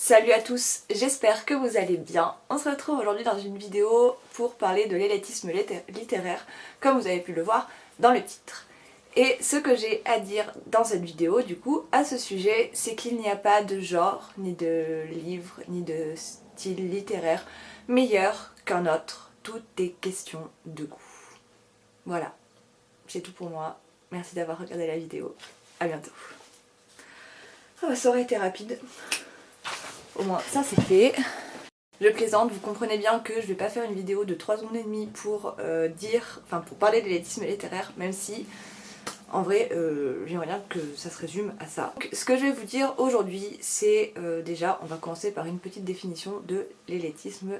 Salut à tous, j'espère que vous allez bien. On se retrouve aujourd'hui dans une vidéo pour parler de l'élitisme littéraire, comme vous avez pu le voir dans le titre. Et ce que j'ai à dire dans cette vidéo, du coup, à ce sujet, c'est qu'il n'y a pas de genre, ni de livre, ni de style littéraire meilleur qu'un autre. Tout est question de goût. Voilà, c'est tout pour moi. Merci d'avoir regardé la vidéo. À bientôt. Ah bah, ça aurait été rapide. Au moins ça c'est fait. Je plaisante, vous comprenez bien que je vais pas faire une vidéo de 3 secondes et demie pour pour parler de l'élitisme littéraire, même si en vrai j'aimerais bien que ça se résume à ça. Donc, ce que je vais vous dire aujourd'hui, c'est déjà, on va commencer par une petite définition de l'élitisme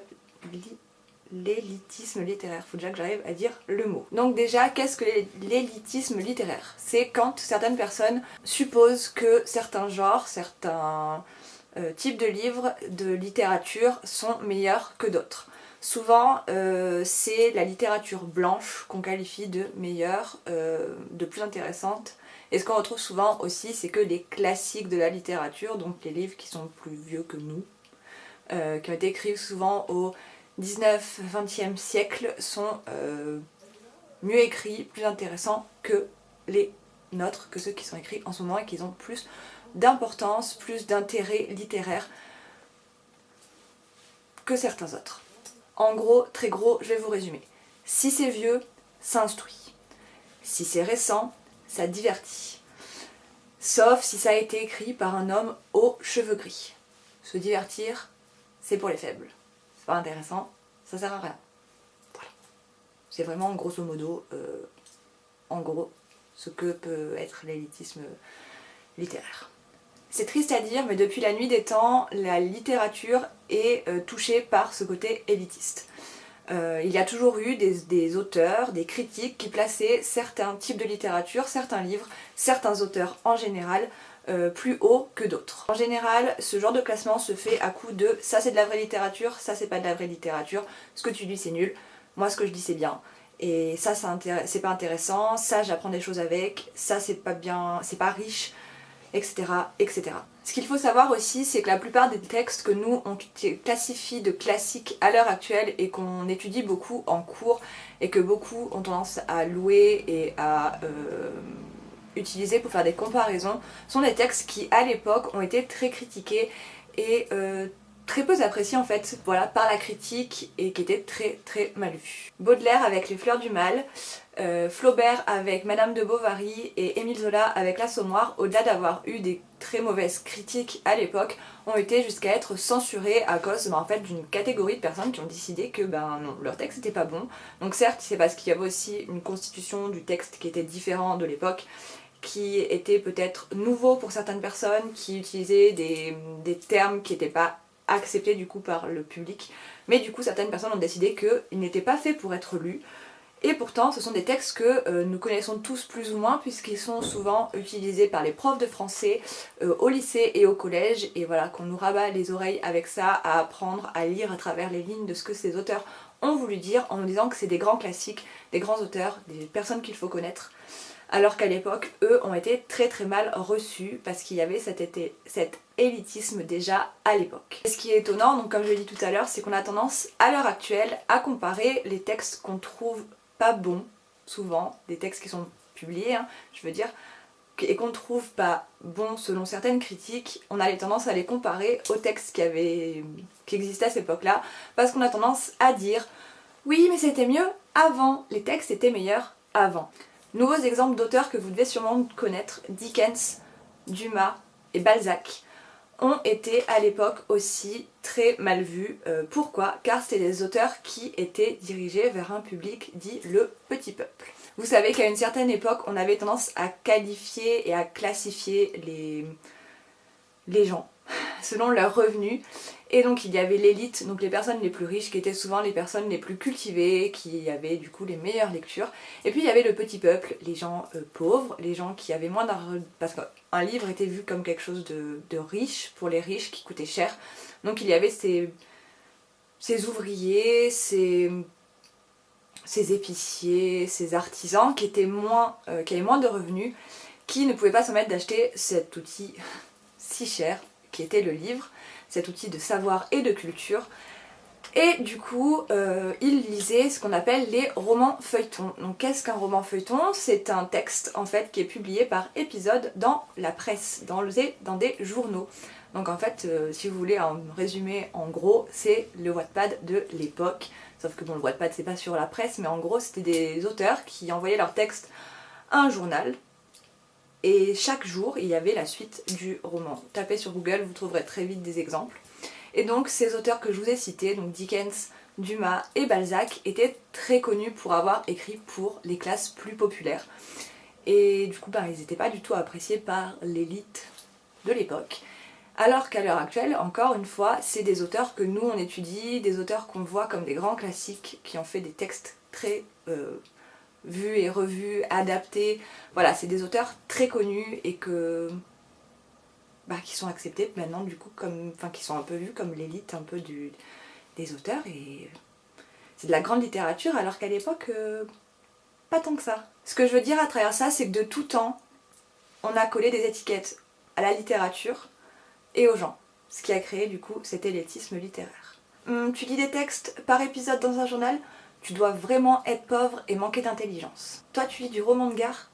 littéraire. Faut déjà que j'arrive à dire le mot. Donc déjà, qu'est-ce que l'élitisme littéraire? C'est quand certaines personnes supposent que certains genres, certains types de livres, de littérature sont meilleurs que d'autres. Souvent, c'est la littérature blanche qu'on qualifie de meilleure, de plus intéressante. Et ce qu'on retrouve souvent aussi, c'est que les classiques de la littérature, donc les livres qui sont plus vieux que nous, qui ont été écrits souvent au 19-20e siècle, sont mieux écrits, plus intéressants que les nôtres, que ceux qui sont écrits en ce moment et qui ont plus d'importance, plus d'intérêt littéraire que certains autres. En gros, très gros, je vais vous résumer. Si c'est vieux, ça instruit. Si c'est récent, ça divertit. Sauf si ça a été écrit par un homme aux cheveux gris. Se divertir, c'est pour les faibles. C'est pas intéressant, ça sert à rien. Voilà. C'est vraiment grosso modo, en gros, ce que peut être l'élitisme littéraire. C'est triste à dire, mais depuis la nuit des temps, la littérature est touchée par ce côté élitiste. Il y a toujours eu des auteurs, des critiques qui plaçaient certains types de littérature, certains livres, certains auteurs en général, plus haut que d'autres. En général, ce genre de classement se fait à coup de ça c'est de la vraie littérature, ça c'est pas de la vraie littérature, ce que tu dis c'est nul, moi ce que je dis c'est bien. Et ça c'est pas intéressant, ça j'apprends des choses avec, ça c'est pas bien, c'est pas riche, etc., etc. Ce qu'il faut savoir aussi, c'est que la plupart des textes que nous on classifie de classiques à l'heure actuelle et qu'on étudie beaucoup en cours et que beaucoup ont tendance à louer et à utiliser pour faire des comparaisons, sont des textes qui à l'époque ont été très critiqués et très peu appréciés en fait, voilà, par la critique et qui étaient très très mal vus. Baudelaire avec Les Fleurs du Mal, Flaubert avec Madame de Bovary et Émile Zola avec L'Assommoir, au-delà d'avoir eu des très mauvaises critiques à l'époque, ont été jusqu'à être censurés à cause en fait, d'une catégorie de personnes qui ont décidé que non, leur texte n'était pas bon. Donc certes, c'est parce qu'il y avait aussi une constitution du texte qui était différente de l'époque, qui était peut-être nouveau pour certaines personnes, qui utilisaient des termes qui n'étaient pas acceptés du coup par le public, mais du coup certaines personnes ont décidé qu'ils n'étaient pas faits pour être lus. Et pourtant, ce sont des textes que nous connaissons tous plus ou moins puisqu'ils sont souvent utilisés par les profs de français au lycée et au collège, et voilà, qu'on nous rabat les oreilles avec ça, à apprendre à lire à travers les lignes de ce que ces auteurs ont voulu dire en nous disant que c'est des grands classiques, des grands auteurs, des personnes qu'il faut connaître. Alors qu'à l'époque, eux ont été très très mal reçus parce qu'il y avait cet élitisme déjà à l'époque. Ce qui est étonnant, donc comme je l'ai dit tout à l'heure, c'est qu'on a tendance à l'heure actuelle à comparer les textes qu'on trouve pas bons, souvent, des textes qui sont publiés, hein, je veux dire, et qu'on trouve pas bons selon certaines critiques, on a tendance à les comparer aux textes qui existaient à cette époque-là, parce qu'on a tendance à dire oui mais c'était mieux avant, les textes étaient meilleurs avant. Nouveaux exemples d'auteurs que vous devez sûrement connaître, Dickens, Dumas et Balzac, ont été à l'époque aussi très mal vus. Pourquoi? Car c'était des auteurs qui étaient dirigés vers un public dit le petit peuple. Vous savez qu'à une certaine époque, on avait tendance à qualifier et à classifier les gens selon leurs revenus. Et donc il y avait l'élite, donc les personnes les plus riches qui étaient souvent les personnes les plus cultivées, qui avaient du coup les meilleures lectures. Et puis il y avait le petit peuple, les gens pauvres, les gens qui avaient moins d'argent, parce qu'un livre était vu comme quelque chose de riche, pour les riches, qui coûtait cher. Donc il y avait ces ouvriers, ces épiciers, ces artisans qui avaient moins de revenus, qui ne pouvaient pas se permettre d'acheter cet outil si cher qui était le livre. cet outil de savoir et de culture. Et du coup, il lisait ce qu'on appelle les romans feuilletons. Donc qu'est-ce qu'un roman feuilleton? C'est un texte en fait qui est publié par épisode dans la presse, dans des journaux. Donc en fait, si vous voulez un résumé en gros, c'est le Wattpad de l'époque. Sauf que bon, le Wattpad c'est pas sur la presse, mais en gros c'était des auteurs qui envoyaient leurs textes à un journal. Et chaque jour, il y avait la suite du roman. Tapez sur Google, vous trouverez très vite des exemples. Et donc ces auteurs que je vous ai cités, donc Dickens, Dumas et Balzac, étaient très connus pour avoir écrit pour les classes plus populaires. Et du coup, ils n'étaient pas du tout appréciés par l'élite de l'époque. Alors qu'à l'heure actuelle, encore une fois, c'est des auteurs que nous on étudie, des auteurs qu'on voit comme des grands classiques, qui ont fait des textes très vus et revus, adaptés. Voilà, c'est des auteurs très connus et qui sont acceptés maintenant du coup qui sont un peu vus comme l'élite un peu des auteurs, et c'est de la grande littérature alors qu'à l'époque pas tant que ça. Ce que je veux dire à travers ça, c'est que de tout temps on a collé des étiquettes à la littérature et aux gens, ce qui a créé du coup cet élitisme littéraire. Tu lis des textes par épisode dans un journal, tu dois vraiment être pauvre et manquer d'intelligence. Toi tu lis du roman de gare,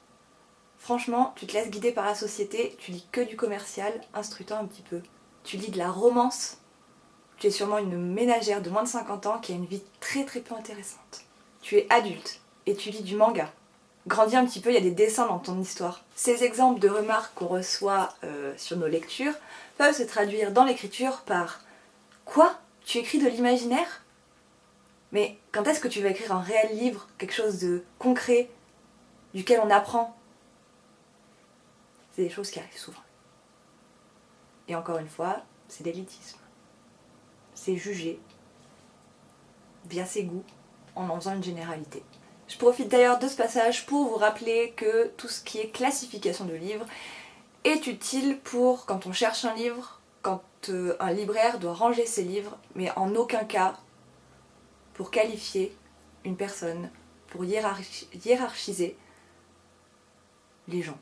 franchement, tu te laisses guider par la société, tu lis que du commercial, instruis-toi un petit peu. Tu lis de la romance, tu es sûrement une ménagère de moins de 50 ans qui a une vie très très peu intéressante. Tu es adulte et tu lis du manga. Grandis un petit peu, il y a des dessins dans ton histoire. Ces exemples de remarques qu'on reçoit sur nos lectures peuvent se traduire dans l'écriture par « Quoi? Tu écris de l'imaginaire? Mais quand est-ce que tu vas écrire un réel livre, quelque chose de concret, duquel on apprend ?» C'est des choses qui arrivent souvent. Et encore une fois, c'est l'élitisme. C'est juger via ses goûts en faisant une généralité. Je profite d'ailleurs de ce passage pour vous rappeler que tout ce qui est classification de livres est utile pour quand on cherche un livre, quand un libraire doit ranger ses livres, mais en aucun cas pour qualifier une personne, pour hiérarchiser les gens.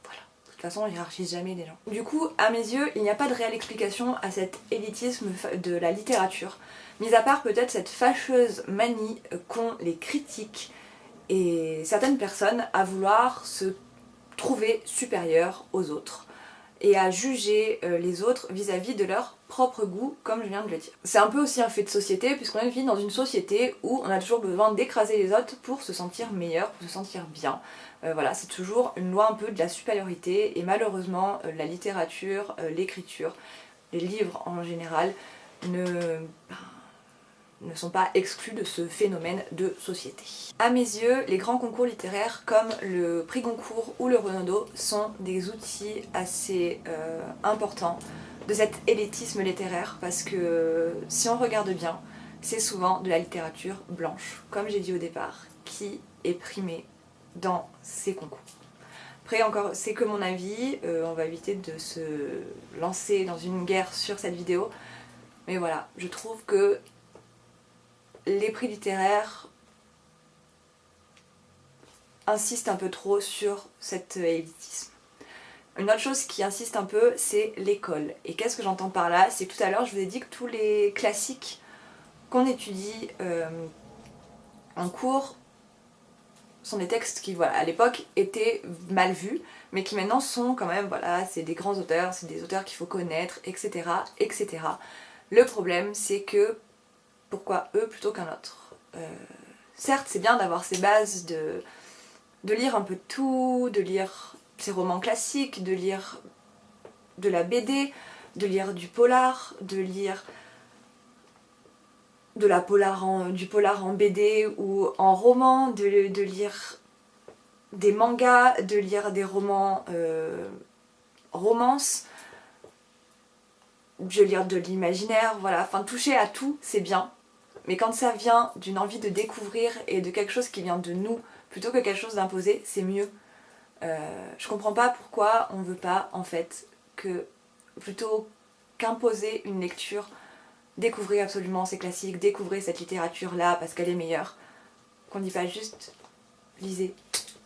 De toute façon, on hiérarchise jamais les gens. Du coup, à mes yeux, il n'y a pas de réelle explication à cet élitisme de la littérature, mis à part peut-être cette fâcheuse manie qu'ont les critiques et certaines personnes à vouloir se trouver supérieurs aux autres et à juger les autres vis-à-vis de leur propre goût, comme je viens de le dire. C'est un peu aussi un fait de société, puisqu'on vit dans une société où on a toujours besoin d'écraser les autres pour se sentir meilleur, pour se sentir bien. Voilà, c'est toujours une loi un peu de la supériorité, et malheureusement, la littérature, l'écriture, les livres en général, ne sont pas exclus de ce phénomène de société. À mes yeux, les grands concours littéraires comme le prix Goncourt ou le Renaudot sont des outils assez importants de cet élitisme littéraire, parce que si on regarde bien, c'est souvent de la littérature blanche, comme j'ai dit au départ, qui est primée dans ces concours. Après encore, c'est que mon avis, on va éviter de se lancer dans une guerre sur cette vidéo, mais voilà, je trouve que les prix littéraires insistent un peu trop sur cet élitisme. Une autre chose qui insiste un peu, c'est l'école. Et qu'est-ce que j'entends par là? C'est que tout à l'heure, je vous ai dit que tous les classiques qu'on étudie en cours sont des textes qui, voilà, à l'époque étaient mal vus, mais qui maintenant sont quand même, voilà, c'est des grands auteurs, c'est des auteurs qu'il faut connaître, etc., etc. Le problème, c'est que pourquoi eux plutôt qu'un autre? Certes, c'est bien d'avoir ces bases, de lire un peu de tout, de lire ces romans classiques, de lire de la BD, de lire du polar, de lire du polar en BD ou en roman, de lire des mangas, de lire des romans romances, de lire de l'imaginaire, voilà, enfin toucher à tout, c'est bien. Mais quand ça vient d'une envie de découvrir et de quelque chose qui vient de nous, plutôt que quelque chose d'imposé, c'est mieux. Je comprends pas pourquoi on veut pas, en fait, que plutôt qu'imposer une lecture, découvrir absolument ces classiques, découvrir cette littérature-là parce qu'elle est meilleure, qu'on dit pas juste lisez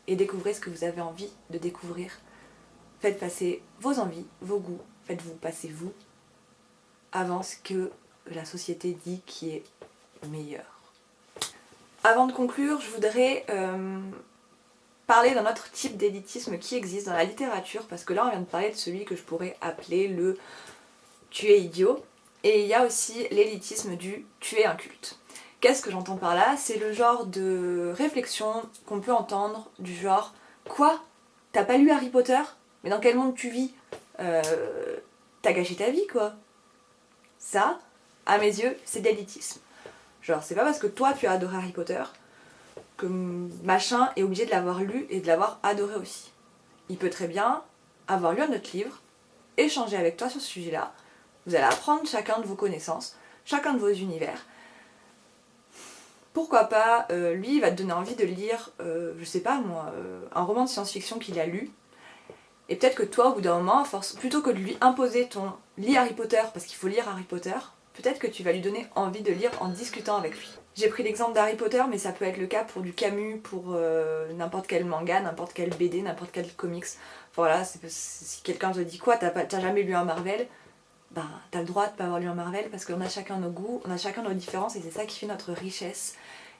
et découvrez ce que vous avez envie de découvrir. Faites passer vos envies, vos goûts, faites-vous passer vous. avant ce que la société dit qui est meilleur. Avant de conclure, je voudrais parler d'un autre type d'élitisme qui existe dans la littérature, parce que là on vient de parler de celui que je pourrais appeler le tu es idiot, et il y a aussi l'élitisme du tu es inculte. Qu'est-ce que j'entends par là? C'est le genre de réflexion qu'on peut entendre du genre quoi? T'as pas lu Harry Potter? Mais dans quel monde tu vis? T'as gâché ta vie quoi. Ça, à mes yeux, c'est de l'élitisme. Genre c'est pas parce que toi tu as adoré Harry Potter que machin est obligé de l'avoir lu et de l'avoir adoré aussi. Il peut très bien avoir lu un autre livre, échanger avec toi sur ce sujet-là, vous allez apprendre chacun de vos connaissances, chacun de vos univers. Pourquoi pas, lui il va te donner envie de lire, je sais pas moi, un roman de science-fiction qu'il a lu, et peut-être que toi au bout d'un moment, plutôt que de lui imposer ton lis Harry Potter parce qu'il faut lire Harry Potter, peut-être que tu vas lui donner envie de lire en discutant avec lui. J'ai pris l'exemple d'Harry Potter, mais ça peut être le cas pour du Camus, pour n'importe quel manga, n'importe quel BD, n'importe quel comics. Voilà, si quelqu'un te dit quoi, t'as jamais lu un Marvel, ben t'as le droit de pas avoir lu un Marvel parce qu'on a chacun nos goûts, on a chacun nos différences et c'est ça qui fait notre richesse.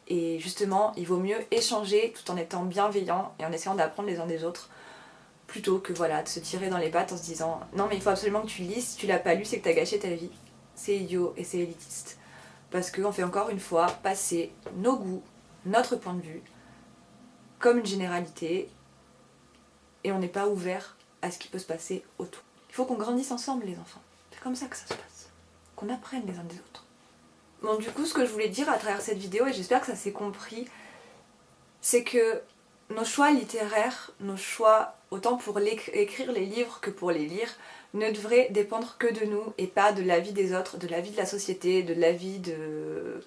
Et justement, il vaut mieux échanger tout en étant bienveillant et en essayant d'apprendre les uns des autres, plutôt que voilà, de se tirer dans les pattes en se disant non mais il faut absolument que tu lises, si tu l'as pas lu c'est que t'as gâché ta vie. C'est idiot et c'est élitiste. Parce qu'on fait encore une fois passer nos goûts, notre point de vue, comme une généralité, et on n'est pas ouvert à ce qui peut se passer autour. Il faut qu'on grandisse ensemble les enfants. C'est comme ça que ça se passe. Qu'on apprenne les uns des autres. Bon du coup ce que je voulais dire à travers cette vidéo, et j'espère que ça s'est compris, c'est que nos choix littéraires, nos choix autant pour écrire les livres que pour les lire, ne devraient dépendre que de nous et pas de l'avis des autres, de l'avis de la société, de l'avis de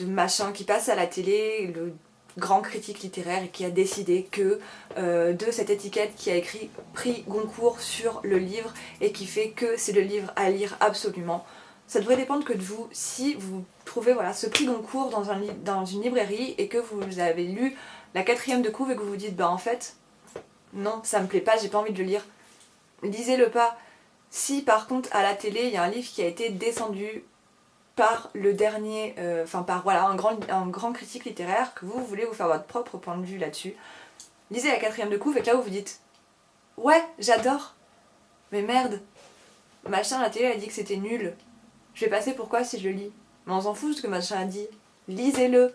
machin qui passe à la télé, le grand critique littéraire et qui a décidé que de cette étiquette qui a écrit prix Goncourt sur le livre et qui fait que c'est le livre à lire absolument. Ça devrait dépendre que de vous. Si vous trouvez voilà, ce prix Goncourt dans une librairie et que vous avez lu la 4e de couve et que vous vous dites bah en fait non ça me plaît pas, j'ai pas envie de le lire, lisez-le pas. Si par contre à la télé il y a un livre qui a été descendu par le dernier, par voilà, un grand critique littéraire, que vous voulez vous faire votre propre point de vue là-dessus, lisez la 4e de couve et que là vous vous dites ouais j'adore, mais merde, machin à la télé a dit que c'était nul, je vais passer pourquoi si je le lis, mais on s'en fout de ce que machin a dit, lisez-le.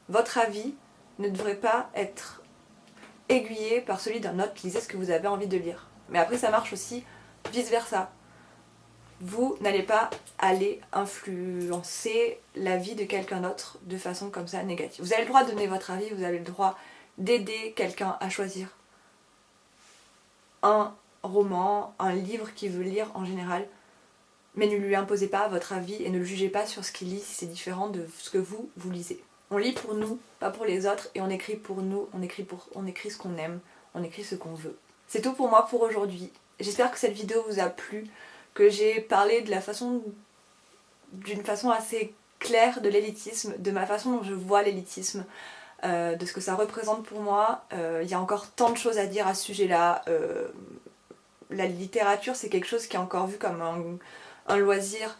Votre avis ne devrait pas être aiguillé par celui d'un autre, lisez ce que vous avez envie de lire. Mais après ça marche aussi vice versa. Vous n'allez pas aller influencer la vie de quelqu'un d'autre de façon comme ça négative. Vous avez le droit de donner votre avis, vous avez le droit d'aider quelqu'un à choisir un roman, un livre qu'il veut lire en général, mais ne lui imposez pas votre avis et ne le jugez pas sur ce qu'il lit si c'est différent de ce que vous lisez. On lit pour nous, pas pour les autres, et on écrit pour nous, on écrit ce qu'on aime, on écrit ce qu'on veut. C'est tout pour moi pour aujourd'hui. J'espère que cette vidéo vous a plu, que j'ai parlé d'une façon assez claire de l'élitisme, de ma façon dont je vois l'élitisme, de ce que ça représente pour moi. Il y a encore tant de choses à dire à ce sujet-là. La littérature, c'est quelque chose qui est encore vu comme un loisir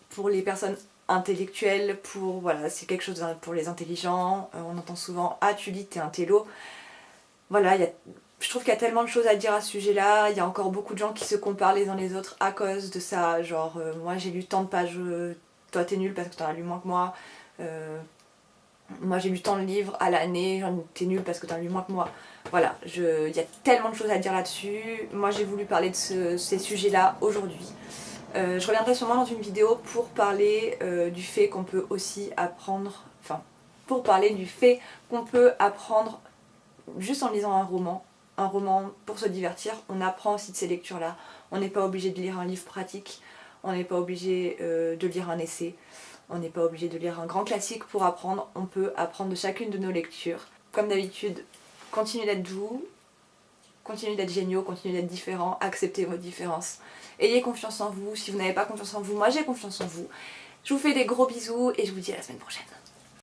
pour les personnes intellectuelles, voilà, c'est quelque chose pour les intelligents. On entend souvent « Ah, tu lis, t'es un télo ». Voilà, je trouve qu'il y a tellement de choses à dire à ce sujet-là. Il y a encore beaucoup de gens qui se comparent les uns les autres à cause de ça. Genre, moi j'ai lu tant de pages, toi t'es nul parce que t'en as lu moins que moi. Moi j'ai lu tant de livres à l'année, t'es nul parce que t'en as lu moins que moi. Voilà, il y a tellement de choses à dire là-dessus. Moi j'ai voulu parler de ces sujets-là aujourd'hui. Je reviendrai sûrement dans une vidéo pour parler du fait qu'on peut aussi apprendre, pour parler du fait qu'on peut apprendre juste en lisant un roman pour se divertir. On apprend aussi de ces lectures-là. On n'est pas obligé de lire un livre pratique, on n'est pas obligé de lire un essai, on n'est pas obligé de lire un grand classique pour apprendre. On peut apprendre de chacune de nos lectures. Comme d'habitude, continuez d'être doux, continuez d'être géniaux, continuez d'être différents, acceptez vos différences. Ayez confiance en vous. Si vous n'avez pas confiance en vous, moi j'ai confiance en vous. Je vous fais des gros bisous et je vous dis à la semaine prochaine.